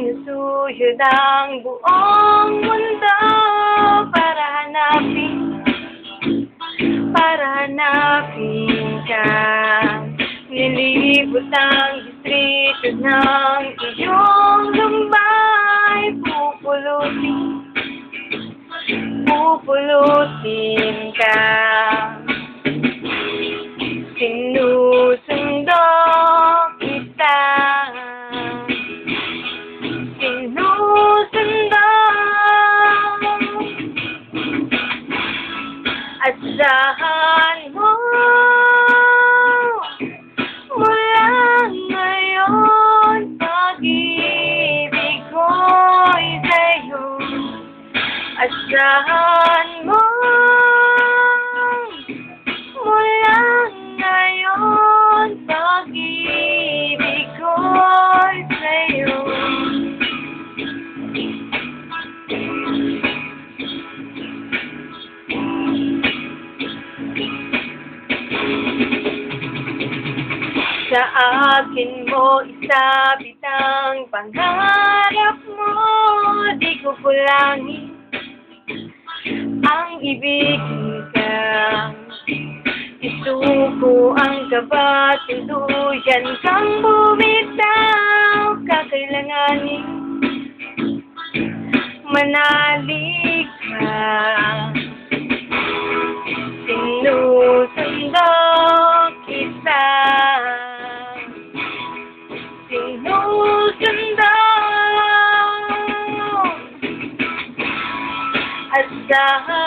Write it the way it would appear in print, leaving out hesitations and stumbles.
Sinusuyod ang buong mundo para hanapin ka. Nilibot ang distrito ng iyong lumbay. Pupulutin ka. Sinusundo kita. Sinusundo. Asahan mo mula ngayon, pag-ibig ko'y sa'yo. Asahan mo mula ngayon, pag-ibig ko'y sa'yo. Sa akin mo isabit ang pangarap mo, di ko kulangin ang ibigin ka. Isuko ang kaba, tuluyan kang bumitaw, kakailanganin manalig ka. Sinusundo kita. Sinusundo. Asahan